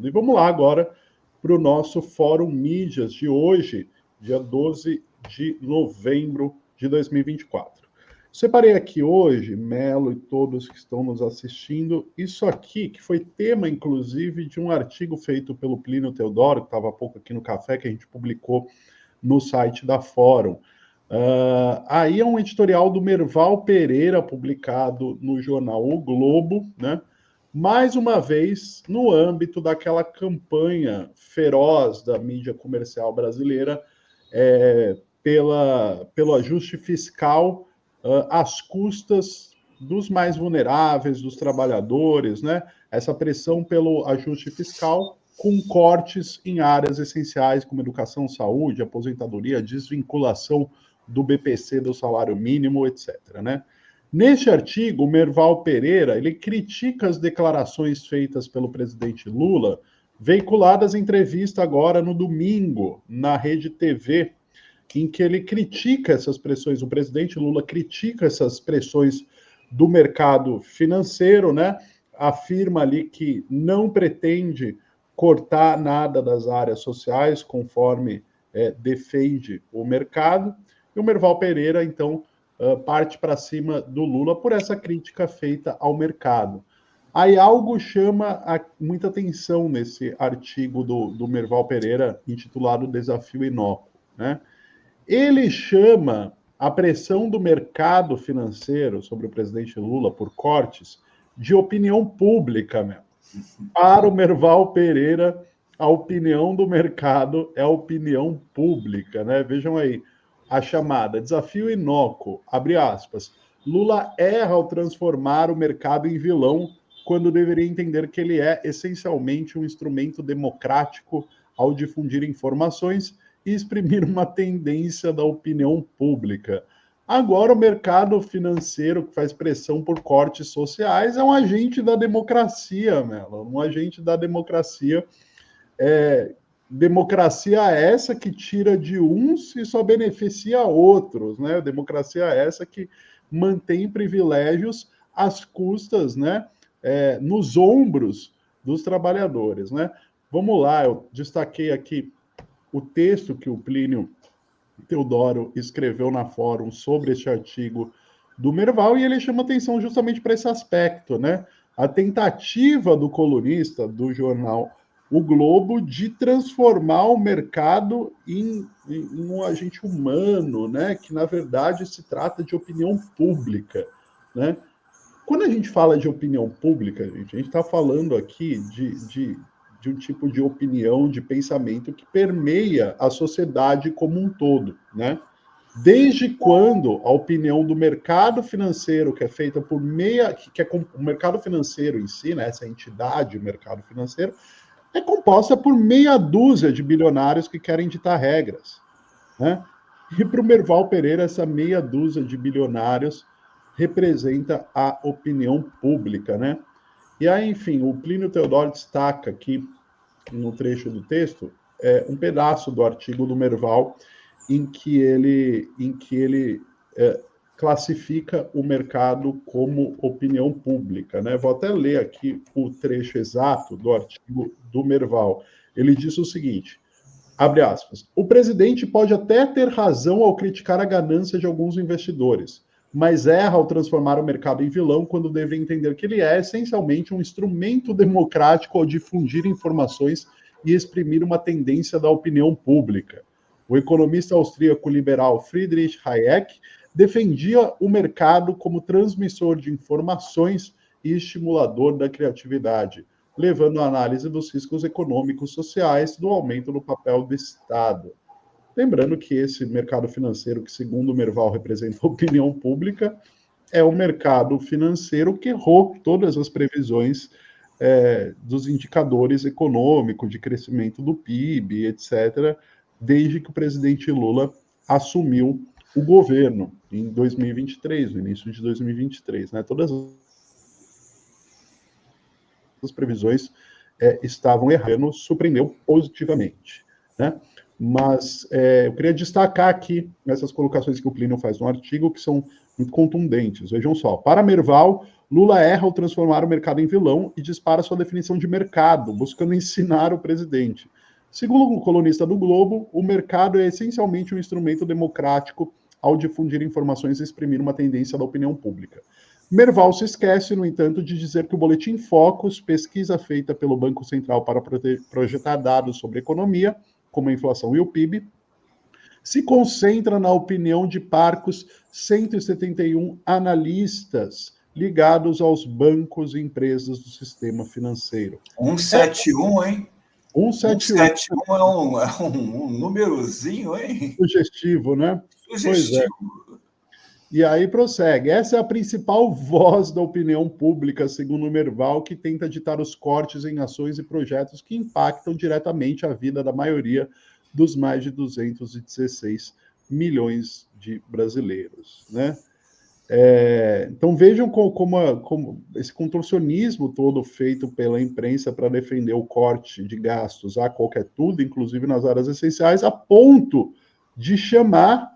E vamos lá agora para o nosso Fórum Mídias de hoje, dia 12 de novembro de 2024. Separei aqui hoje, Melo e todos que estão nos assistindo, isso aqui, que foi tema, inclusive, de um artigo feito pelo Plínio Teodoro, que estava há pouco aqui no Café, que a gente publicou no site da Fórum. Aí é um editorial do Merval Pereira, publicado no jornal O Globo, né? Mais uma vez, no âmbito daquela campanha feroz da mídia comercial brasileira pelo ajuste fiscal às custas dos mais vulneráveis, dos trabalhadores, né? Essa pressão pelo ajuste fiscal com cortes em áreas essenciais como educação, saúde, aposentadoria, desvinculação do BPC, do salário mínimo, etc., né? Neste artigo, o Merval Pereira, ele critica as declarações feitas pelo presidente Lula, veiculadas em entrevista agora no domingo, na Rede TV, em que ele critica essas pressões, o presidente Lula critica essas pressões do mercado financeiro, né? Afirma ali que não pretende cortar nada das áreas sociais, conforme defende o mercado. E o Merval Pereira, então, parte para cima do Lula por essa crítica feita ao mercado. Aí algo chama muita atenção nesse artigo do Merval Pereira, intitulado Desafio Inócuo, né? Ele chama a pressão do mercado financeiro sobre o presidente Lula por cortes de opinião pública, mesmo. Para o Merval Pereira, a opinião do mercado é a opinião pública, né? Vejam aí, a chamada desafio inócuo, abre aspas, Lula erra ao transformar o mercado em vilão quando deveria entender que ele é essencialmente um instrumento democrático ao difundir informações e exprimir uma tendência da opinião pública. Agora, o mercado financeiro que faz pressão por cortes sociais é um agente da democracia, Melo, um agente da democracia. Democracia essa que tira de uns e só beneficia outros, né? Democracia essa que mantém privilégios às custas, né? Nos ombros dos trabalhadores, né? Vamos lá, eu destaquei aqui o texto que o Plínio Teodoro escreveu na Fórum sobre este artigo do Merval, e ele chama atenção justamente para esse aspecto, né? A tentativa do colunista do jornal O Globo de transformar o mercado em um agente humano, né? Que na verdade se trata de opinião pública, né? Quando a gente fala de opinião pública, a gente está falando aqui de um tipo de opinião, de pensamento que permeia a sociedade como um todo, né? Desde quando a opinião do mercado financeiro, que é feita por o mercado financeiro em si, né, essa entidade, o mercado financeiro, é composta por meia dúzia de bilionários que querem ditar regras, né? E para o Merval Pereira, essa meia dúzia de bilionários representa a opinião pública, né? E aí, enfim, o Plínio Teodoro destaca aqui no trecho do texto um pedaço do artigo do Merval em que ele classifica o mercado como opinião pública, né? Vou até ler aqui o trecho exato do artigo do Merval. Ele diz o seguinte: abre aspas, o presidente pode até ter razão ao criticar a ganância de alguns investidores, mas erra ao transformar o mercado em vilão quando deve entender que ele é essencialmente um instrumento democrático ao difundir informações e exprimir uma tendência da opinião pública. O economista austríaco liberal Friedrich Hayek defendia o mercado como transmissor de informações e estimulador da criatividade, levando à análise dos riscos econômicos sociais do aumento do papel do Estado. Lembrando que esse mercado financeiro, que segundo o Merval representa a opinião pública, é o mercado financeiro que errou todas as previsões dos indicadores econômicos, de crescimento do PIB, etc., desde que o presidente Lula assumiu o governo em 2023, no início de 2023. Né? Todas as previsões estavam errando, surpreendeu positivamente. Né? Mas eu queria destacar aqui essas colocações que o Plínio faz no artigo, que são muito contundentes. Vejam só, para Merval, Lula erra ao transformar o mercado em vilão e dispara sua definição de mercado, buscando ensinar o presidente. Segundo o colunista do Globo, o mercado é essencialmente um instrumento democrático ao difundir informações e exprimir uma tendência da opinião pública. Merval se esquece, no entanto, de dizer que o Boletim Focus, pesquisa feita pelo Banco Central para projetar dados sobre economia, como a inflação e o PIB, se concentra na opinião de parcos 171 analistas ligados aos bancos e empresas do sistema financeiro. 171, hein? 171 é um númerozinho, hein? Sugestivo, né? Sugestivo. Pois é. E aí prossegue. Essa é a principal voz da opinião pública, segundo o Merval, que tenta ditar os cortes em ações e projetos que impactam diretamente a vida da maioria dos mais de 216 milhões de brasileiros, né? Então vejam como esse contorcionismo todo feito pela imprensa para defender o corte de gastos a qualquer tudo, inclusive nas áreas essenciais, a ponto de chamar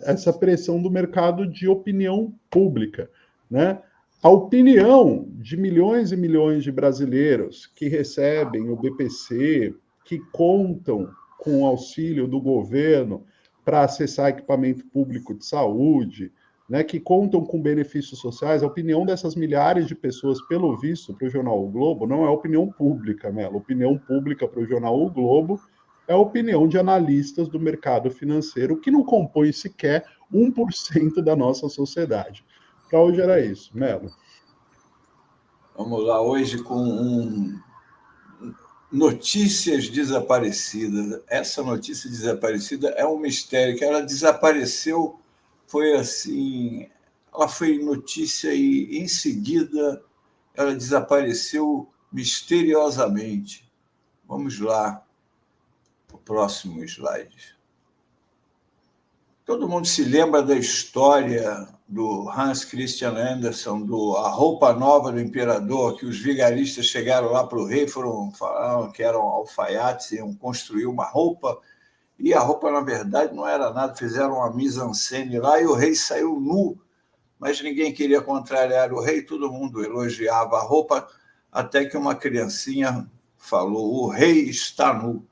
essa pressão do mercado de opinião pública, né? A opinião de milhões e milhões de brasileiros que recebem o BPC, que contam com o auxílio do governo para acessar equipamento público de saúde, né, que contam com benefícios sociais, a opinião dessas milhares de pessoas, pelo visto, para o jornal O Globo, não é opinião pública, Melo. A opinião pública para o jornal O Globo é a opinião de analistas do mercado financeiro, que não compõe sequer 1% da nossa sociedade. Para hoje era isso, Melo. Vamos lá, hoje com notícias desaparecidas. Essa notícia desaparecida é um mistério, que ela desapareceu, foi assim, ela foi notícia e em seguida ela desapareceu misteriosamente. Vamos lá, o próximo slide. Todo mundo se lembra da história do Hans Christian Andersen, A Roupa Nova do Imperador, que os vigaristas chegaram lá para o rei, falaram que eram alfaiates, iam construir uma roupa, e a roupa, na verdade, não era nada, fizeram uma mise-en-scène lá, e o rei saiu nu, mas ninguém queria contrariar o rei, todo mundo elogiava a roupa, até que uma criancinha falou: o rei está nu.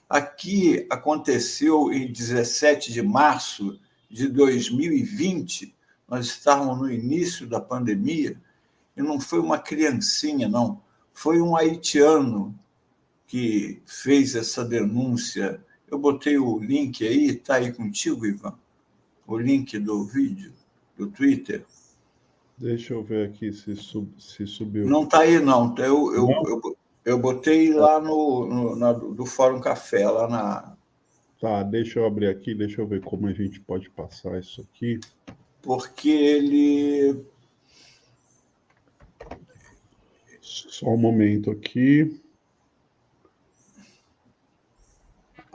Aqui aconteceu em 17 de março de 2020, nós estávamos no início da pandemia, e não foi uma criancinha, não, foi um haitiano que fez essa denúncia. Eu botei o link aí, está aí contigo, Ivan? O link do vídeo, do Twitter. Deixa eu ver aqui se subiu. Não está aí, não. Eu botei lá do Fórum Café, lá na... Tá, deixa eu abrir aqui, deixa eu ver como a gente pode passar isso aqui. Porque ele... Só um momento aqui.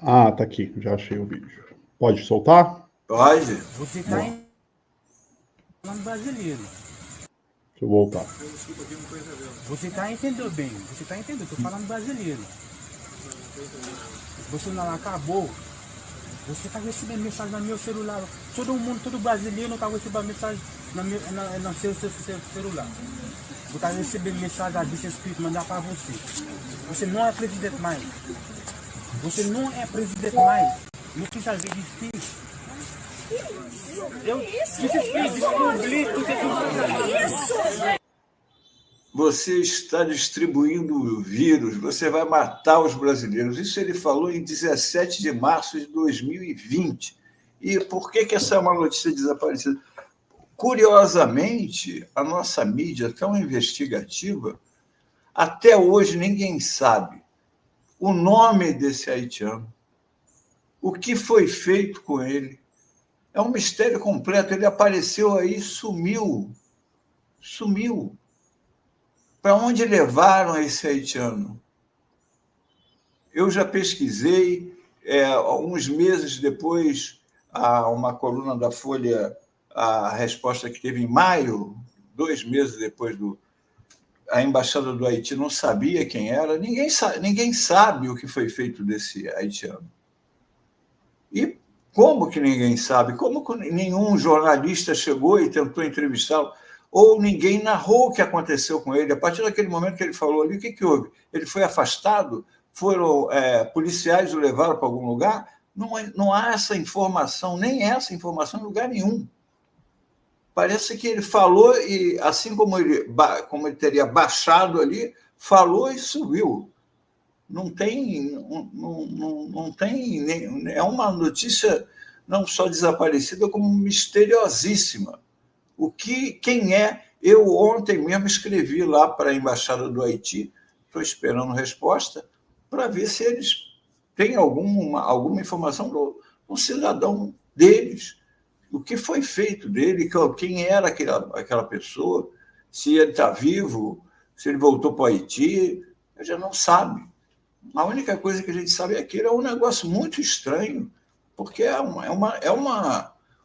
Ah, tá aqui, já achei o vídeo. Pode soltar? Pode. Você está falando brasileiro. Deixa eu voltar. Você está entendendo bem, você está entendendo, estou falando brasileiro. Você não acabou. Você está recebendo mensagem no meu celular. Todo brasileiro está recebendo mensagem no seu celular. Você está recebendo mensagem desse escrito, mandar para você. Você não é presidente mais. Você não é presidente mais. Não precisa ver difícil. Eu descobri Você está distribuindo o vírus, você vai matar os brasileiros. Isso ele falou em 17 de março de 2020. E por que essa é uma notícia desaparecida? Curiosamente, a nossa mídia tão investigativa, até hoje ninguém sabe o nome desse haitiano, o que foi feito com ele. É um mistério completo. Ele apareceu aí, sumiu. Para onde levaram esse haitiano? Eu já pesquisei, uns meses depois, uma coluna da Folha, a resposta que teve em maio, 2 meses depois a embaixada do Haiti não sabia quem era. Ninguém sabe o que foi feito desse haitiano. E como que ninguém sabe? Como que nenhum jornalista chegou e tentou entrevistá-lo? Ou ninguém narrou o que aconteceu com ele? A partir daquele momento que ele falou ali, o que houve? Ele foi afastado? Foram policiais o levaram para algum lugar? Não há essa informação, nem essa informação em lugar nenhum. Parece que ele falou e, assim como ele teria baixado ali, falou e subiu. Não tem, é uma notícia não só desaparecida, como misteriosíssima. Quem é? Eu ontem mesmo escrevi lá para a Embaixada do Haiti, estou esperando resposta, para ver se eles têm alguma informação do cidadão deles. O que foi feito dele, quem era aquela pessoa, se ele está vivo, se ele voltou para o Haiti, a gente não sabe. A única coisa que a gente sabe é que ele é um negócio muito estranho, porque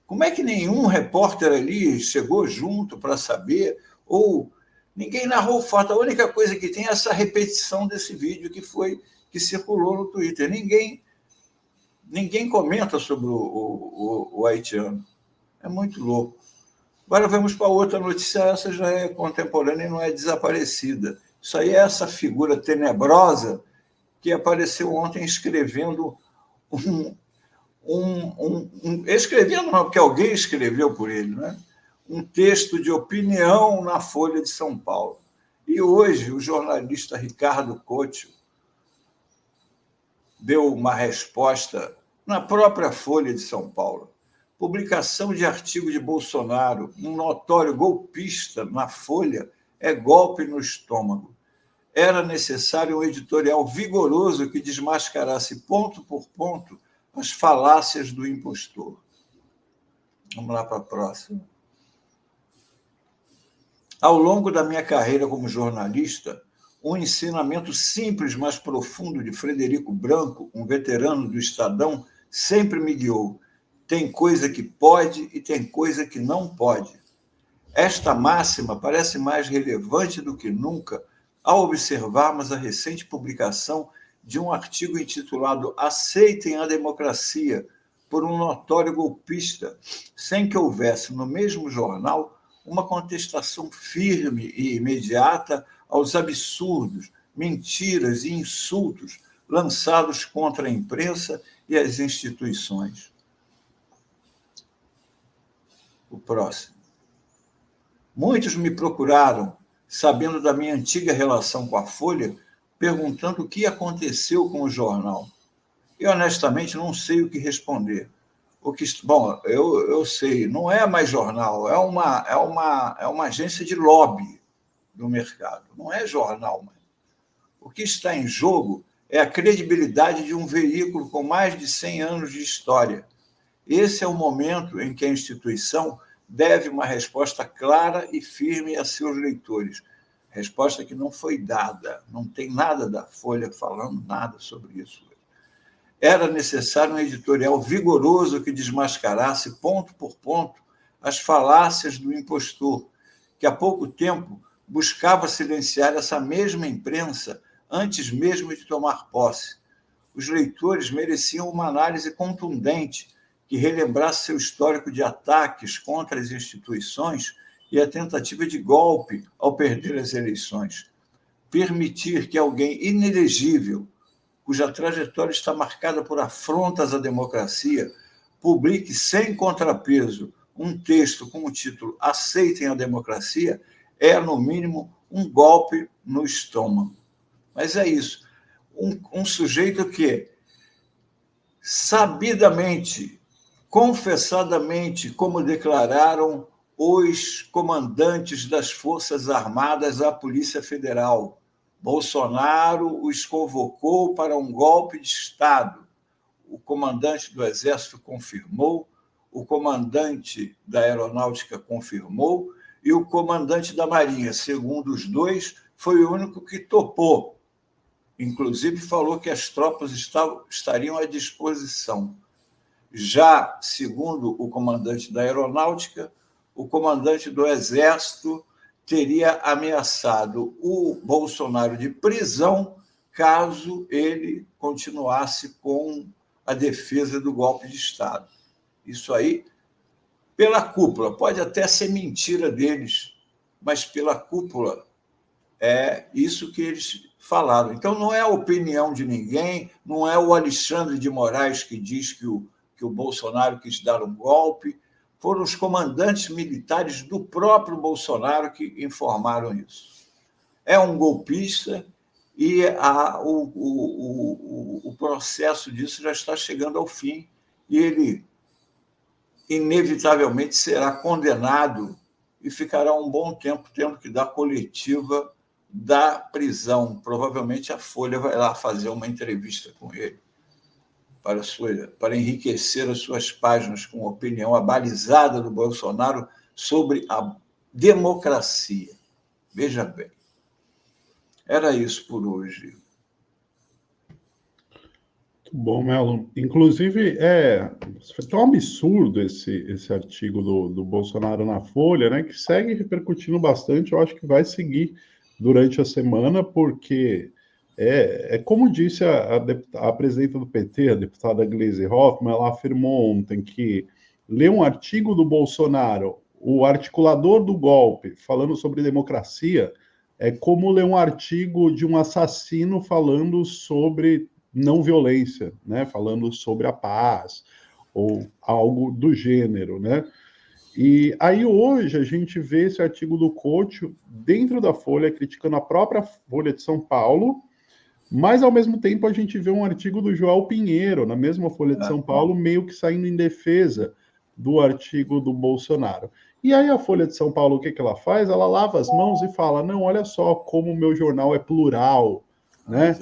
como é que nenhum repórter ali chegou junto para saber, ou ninguém narrou o fato? A única coisa que tem é essa repetição desse vídeo que circulou no Twitter. Ninguém comenta sobre o haitiano. É muito louco. Agora vamos para outra notícia, essa já é contemporânea e não é desaparecida. Isso aí é essa figura tenebrosa que apareceu ontem escrevendo escrevendo não, porque alguém escreveu por ele, né? Um texto de opinião na Folha de São Paulo. E hoje o jornalista Ricardo Couto deu uma resposta na própria Folha de São Paulo. Publicação de artigo de Bolsonaro, um notório golpista na Folha, é golpe no estômago. Era necessário um editorial vigoroso que desmascarasse ponto por ponto as falácias do impostor. Vamos lá para a próxima. Ao longo da minha carreira como jornalista, um ensinamento simples, mas profundo de Frederico Branco, um veterano do Estadão, sempre me guiou. Tem coisa que pode e tem coisa que não pode. Esta máxima parece mais relevante do que nunca ao observarmos a recente publicação de um artigo intitulado Aceitem a Democracia, por um notório golpista, sem que houvesse no mesmo jornal uma contestação firme e imediata aos absurdos, mentiras e insultos lançados contra a imprensa e as instituições. O próximo. Muitos me procuraram, sabendo da minha antiga relação com a Folha, perguntando o que aconteceu com o jornal. E, honestamente, não sei o que responder. Bom, eu sei, não é mais jornal, é uma agência de lobby do mercado, não é jornal mais. O que está em jogo é a credibilidade de um veículo com mais de 100 anos de história. Esse é o momento em que a instituição deve uma resposta clara e firme a seus leitores. Resposta que não foi dada, não tem nada da Folha falando nada sobre isso. Era necessário um editorial vigoroso que desmascarasse, ponto por ponto, as falácias do impostor, que há pouco tempo buscava silenciar essa mesma imprensa antes mesmo de tomar posse. Os leitores mereciam uma análise contundente que relembrasse seu histórico de ataques contra as instituições e a tentativa de golpe ao perder as eleições. Permitir que alguém inelegível, cuja trajetória está marcada por afrontas à democracia, publique sem contrapeso um texto com o título Aceitem a Democracia, é, no mínimo, um golpe no estômago. Mas é isso. Um sujeito que, sabidamente, confessadamente, como declararam os comandantes das Forças Armadas à Polícia Federal, Bolsonaro os convocou para um golpe de Estado. O comandante do Exército confirmou, o comandante da Aeronáutica confirmou e o comandante da Marinha, segundo os dois, foi o único que topou. Inclusive, falou que as tropas estariam à disposição. Já, segundo o comandante da Aeronáutica, o comandante do Exército teria ameaçado o Bolsonaro de prisão caso ele continuasse com a defesa do golpe de Estado. Isso aí, pela cúpula, pode até ser mentira deles, mas pela cúpula é isso que eles falaram. Então, não é a opinião de ninguém, não é o Alexandre de Moraes que diz que o Bolsonaro quis dar um golpe, foram os comandantes militares do próprio Bolsonaro que informaram isso. É um golpista e o processo disso já está chegando ao fim e ele inevitavelmente será condenado e ficará um bom tempo tendo que dar coletiva da prisão. Provavelmente a Folha vai lá fazer uma entrevista com ele para enriquecer as suas páginas com a opinião abalizada do Bolsonaro sobre a democracia. Veja bem. Era isso por hoje. Bom, Melo. Inclusive, foi tão absurdo esse artigo do Bolsonaro na Folha, né, que segue repercutindo bastante. Eu acho que vai seguir durante a semana, porque como disse a presidenta do PT, a deputada Gleisi Hoffmann, ela afirmou ontem que ler um artigo do Bolsonaro, o articulador do golpe, falando sobre democracia, é como ler um artigo de um assassino falando sobre não violência, né? Falando sobre a paz, ou algo do gênero, né? E aí hoje a gente vê esse artigo do Couto dentro da Folha, criticando a própria Folha de São Paulo, mas ao mesmo tempo a gente vê um artigo do Joel Pinheiro, na mesma Folha de São Paulo, meio que saindo em defesa do artigo do Bolsonaro. E aí a Folha de São Paulo, o que ela faz? Ela lava as mãos e fala, não, olha só como o meu jornal é plural, né?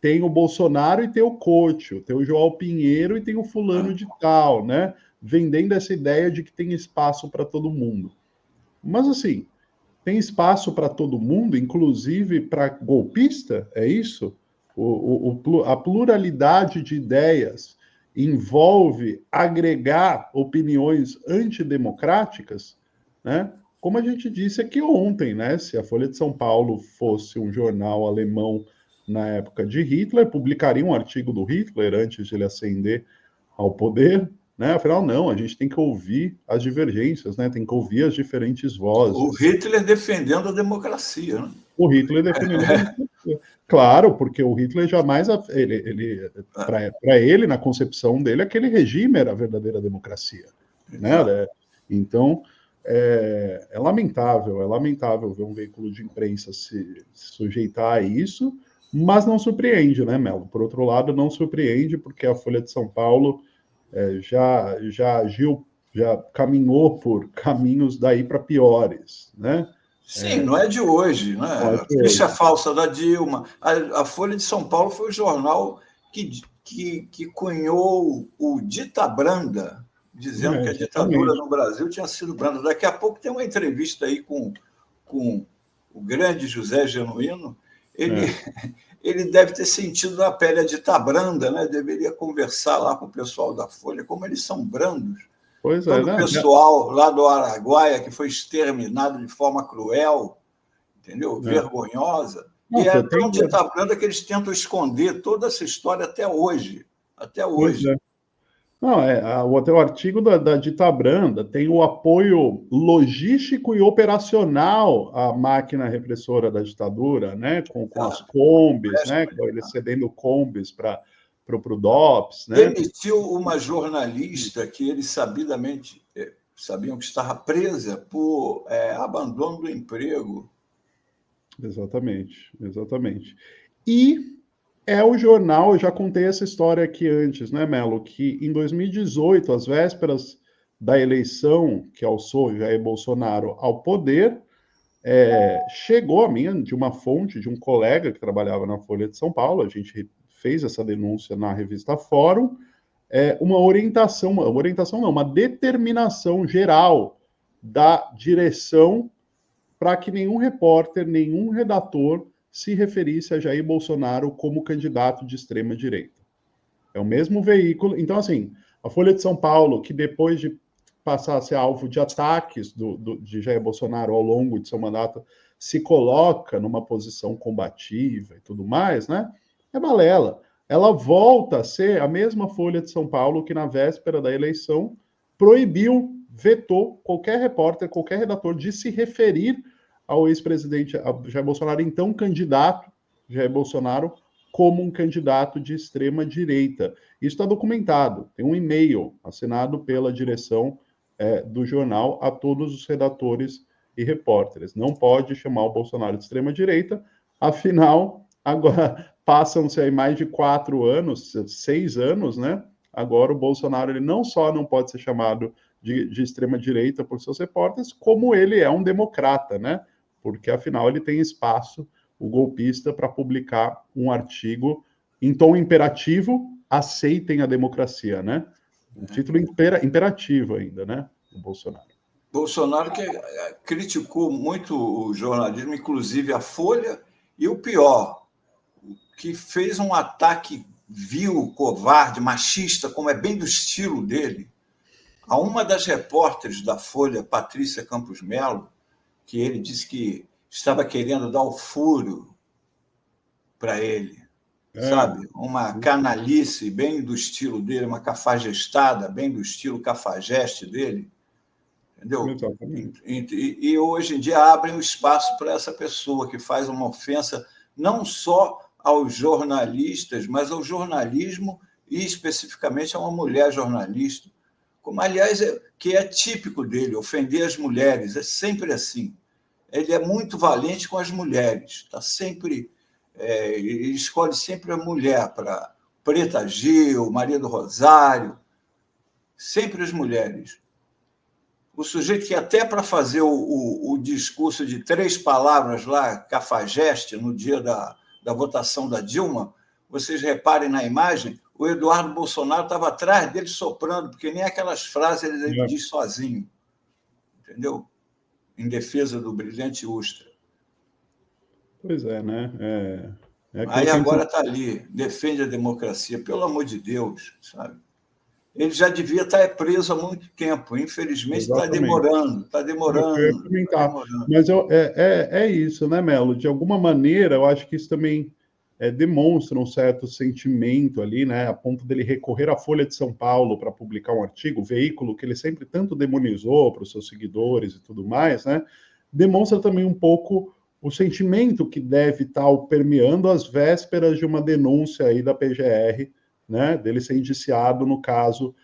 Tem o Bolsonaro e tem o Couto, tem o Joel Pinheiro e tem o fulano de tal, né? Vendendo essa ideia de que tem espaço para todo mundo. Mas assim, tem espaço para todo mundo, inclusive para golpista? É isso? A pluralidade de ideias envolve agregar opiniões antidemocráticas, né? Como a gente disse aqui ontem, né? Se a Folha de São Paulo fosse um jornal alemão na época de Hitler, publicaria um artigo do Hitler antes de ele ascender ao poder, né? Afinal, não, a gente tem que ouvir as divergências, né? Tem que ouvir as diferentes vozes. O Hitler defendendo a democracia, né? O Hitler defendendo a democracia. Claro, porque o Hitler jamais... Para ele, na concepção dele, aquele regime era a verdadeira democracia. Né? Então, é lamentável ver um veículo de imprensa se sujeitar a isso, mas não surpreende, né, Melo? Por outro lado, não surpreende, porque a Folha de São Paulo já agiu, já caminhou por caminhos daí para piores, né? Sim, não é de hoje, né? A ficha falsa da Dilma. A Folha de São Paulo foi o jornal que cunhou o Dita Branda, dizendo que a ditadura no Brasil tinha sido branda. Daqui a pouco tem uma entrevista aí com o grande José Genuíno. Ele deve ter sentido na pele a Dita Branda, né? Deveria conversar lá com o pessoal da Folha, como eles são brandos. Pois Todo o pessoal lá do Araguaia, que foi exterminado de forma cruel, entendeu? Vergonhosa. E é tão Dita Branda que eles tentam esconder toda essa história até hoje. Até hoje. Não, o artigo da Dita Branda tem o apoio logístico e operacional à máquina repressora da ditadura, né? Com as combis, né? Com eles cedendo combis para o DOPS, né? Demitiu uma jornalista que eles sabidamente sabiam que estava presa por abandono do emprego. Exatamente. E é o jornal, eu já contei essa história aqui antes, né, Melo, que em 2018, às vésperas da eleição que alçou Jair Bolsonaro ao poder, chegou a mim, de uma fonte, de um colega que trabalhava na Folha de São Paulo, a gente fez essa denúncia na revista Fórum, uma determinação geral da direção para que nenhum repórter, nenhum redator se referisse a Jair Bolsonaro como candidato de extrema-direita. É o mesmo veículo. Então, assim, a Folha de São Paulo, que depois de passar a ser alvo de ataques de Jair Bolsonaro ao longo de seu mandato, se coloca numa posição combativa e tudo mais, né? É balela. ela volta a ser a mesma Folha de São Paulo que, na véspera da eleição, proibiu, vetou qualquer repórter, qualquer redator de se referir ao ex-presidente Jair Bolsonaro, então candidato Jair Bolsonaro, como um candidato de extrema-direita. Isso está documentado. Tem um e-mail assinado pela direção do jornal a todos os redatores e repórteres. Não pode chamar o Bolsonaro de extrema-direita, afinal, agora passam-se aí mais de 4 anos, 6 anos, né? Agora o Bolsonaro ele não só não pode ser chamado de extrema-direita por seus repórteres, como ele é um democrata, né? Porque afinal ele tem espaço, o golpista, para publicar um artigo em tom imperativo, aceitem a democracia, né? Um título imperativo ainda, né? O Bolsonaro. Bolsonaro que criticou muito o jornalismo, inclusive a Folha, e o pior, que fez um ataque vil, covarde, machista, como é bem do estilo dele, a uma das repórteres da Folha, Patrícia Campos Melo, que ele disse que estava querendo dar o furo para ele, sabe? Uma canalice bem do estilo dele, uma cafajestada bem do estilo cafajeste dele, entendeu? E hoje em dia abrem um espaço para essa pessoa que faz uma ofensa não só aos jornalistas, mas ao jornalismo e especificamente a uma mulher jornalista, como, aliás, que é típico dele, ofender as mulheres, é sempre assim. Ele é muito valente com as mulheres, está sempre... ele escolhe sempre a mulher para Preta Gil, Maria do Rosário, sempre as mulheres. O sujeito que até para fazer o discurso de 3 palavras lá, cafajeste, no dia da votação da Dilma, vocês reparem na imagem, o Eduardo Bolsonaro estava atrás dele soprando, porque nem aquelas frases ele diz sozinho, entendeu? Em defesa do brilhante Ustra. Pois é, né? Aí agora está ali, defende a democracia, pelo amor de Deus, sabe? Ele já devia estar preso há muito tempo, infelizmente está demorando, está demorando. Mas é isso, né, Melo? De alguma maneira, eu acho que isso também demonstra um certo sentimento ali, né? A ponto dele recorrer à Folha de São Paulo para publicar um artigo, veículo que ele sempre tanto demonizou para os seus seguidores e tudo mais, né? Demonstra também um pouco o sentimento que deve estar permeando às vésperas de uma denúncia aí da PGR, né, dele ser indiciado no caso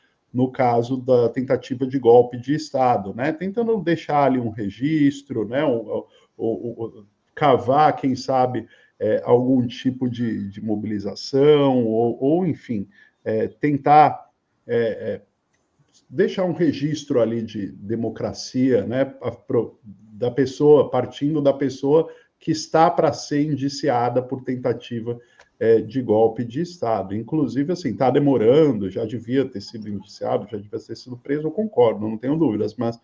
da tentativa de golpe de Estado, né, tentando deixar ali um registro, né, cavar, quem sabe, algum tipo de mobilização, ou enfim, tentar deixar um registro ali de democracia, né, da pessoa, partindo da pessoa que está para ser indiciada por tentativa de golpe de Estado. Inclusive, assim, está demorando, já devia ter sido indiciado, já devia ter sido preso, eu concordo, não tenho dúvidas, mas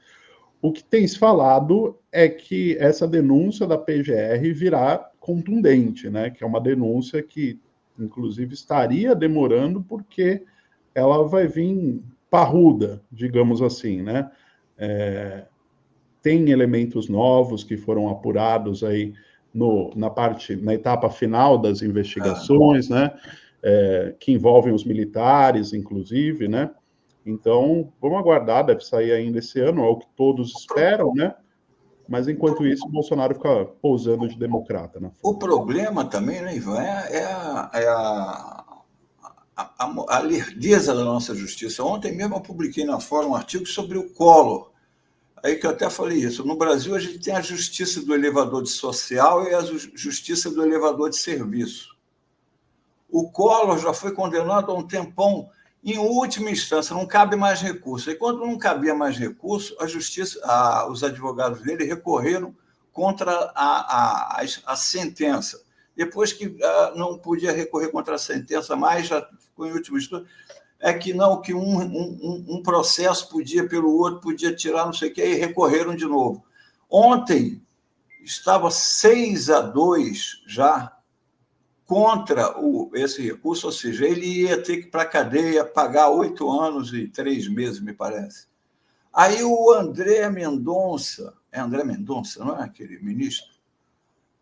o que tem se falado é que essa denúncia da PGR virá contundente, né, que é uma denúncia que, inclusive, estaria demorando porque ela vai vir parruda, digamos assim, né? Tem elementos novos que foram apurados aí na etapa final das investigações, né? Que envolvem os militares, inclusive, né? Então, vamos aguardar, deve sair ainda esse ano, é o que todos esperam, né? Mas, enquanto isso, o Bolsonaro fica pousando de democrata, né? O problema também, né, Ivan, a lerdeza da nossa justiça. Ontem mesmo eu publiquei na Fórum um artigo sobre o Collor, aí que eu até falei isso. No Brasil, a gente tem a justiça do elevador de social e a justiça do elevador de serviço. O Collor já foi condenado há um tempão, em última instância, não cabe mais recurso. E quando não cabia mais recurso, a justiça, os advogados dele recorreram contra a sentença. Depois que não podia recorrer contra a sentença mais, já ficou em última instância, que não, que um processo podia pelo outro, podia tirar não sei o que, e recorreram de novo. Ontem estava 6-2 já contra esse recurso, ou seja, ele ia ter que ir para a cadeia pagar 8 anos e 3 meses, me parece. Aí o André Mendonça, não é aquele ministro?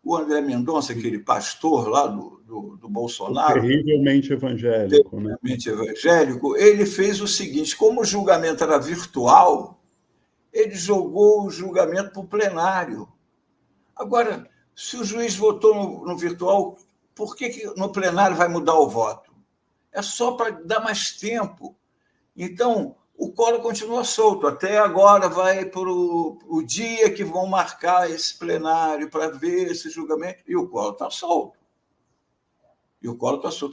o André Mendonça, aquele pastor lá do Bolsonaro, terrivelmente evangélico, né? Terrivelmente evangélico, ele fez o seguinte: como o julgamento era virtual, ele jogou o julgamento para o plenário. Agora, se o juiz votou no virtual, por que no plenário vai mudar o voto? É só para dar mais tempo. Então, o Collor continua solto. Até agora vai para o dia que vão marcar esse plenário para ver esse julgamento, e o Collor está solto.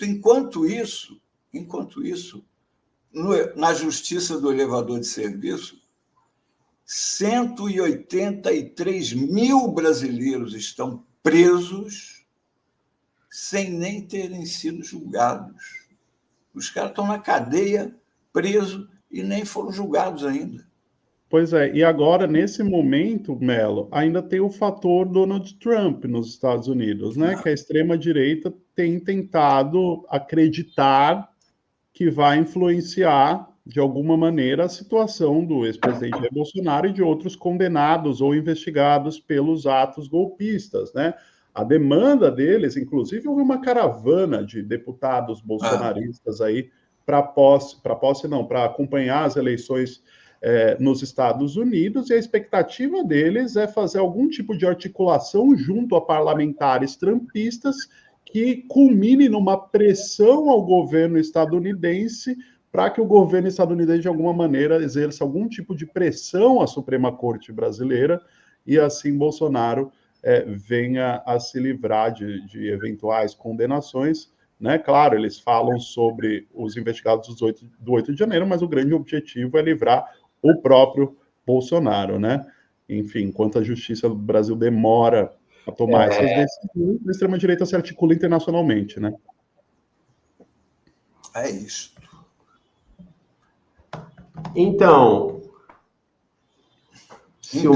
Enquanto isso, na Justiça do Elevador de Serviço, 183 mil brasileiros estão presos sem nem terem sido julgados. Os caras estão na cadeia, presos, e nem foram julgados ainda. Pois é, e agora, nesse momento, Mello, ainda tem o fator Donald Trump nos Estados Unidos, né? Que a extrema-direita tem tentado acreditar que vai influenciar, de alguma maneira, a situação do ex-presidente Jair Bolsonaro e de outros condenados ou investigados pelos atos golpistas, né? A demanda deles, inclusive, houve uma caravana de deputados bolsonaristas aí para acompanhar as eleições nos Estados Unidos, e a expectativa deles é fazer algum tipo de articulação junto a parlamentares trumpistas que culmine numa pressão ao governo estadunidense para que o governo estadunidense, de alguma maneira, exerça algum tipo de pressão à Suprema Corte brasileira e assim Bolsonaro venha a se livrar de eventuais condenações, né? Claro, eles falam sobre os investigados do 8 de janeiro, mas o grande objetivo é livrar o próprio Bolsonaro, né? Enfim, enquanto a justiça do Brasil demora a tomar essas decisões, a extrema-direita se articula internacionalmente, né? É isso. Então, se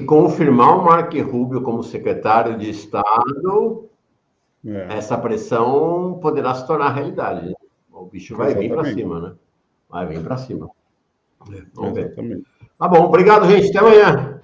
confirmar o Marco Rubio como secretário de Estado, essa pressão poderá se tornar realidade. Né? O bicho vai vir para cima, né? Vai vir para cima. Vamos ver. Tá bom, obrigado, gente. Até amanhã.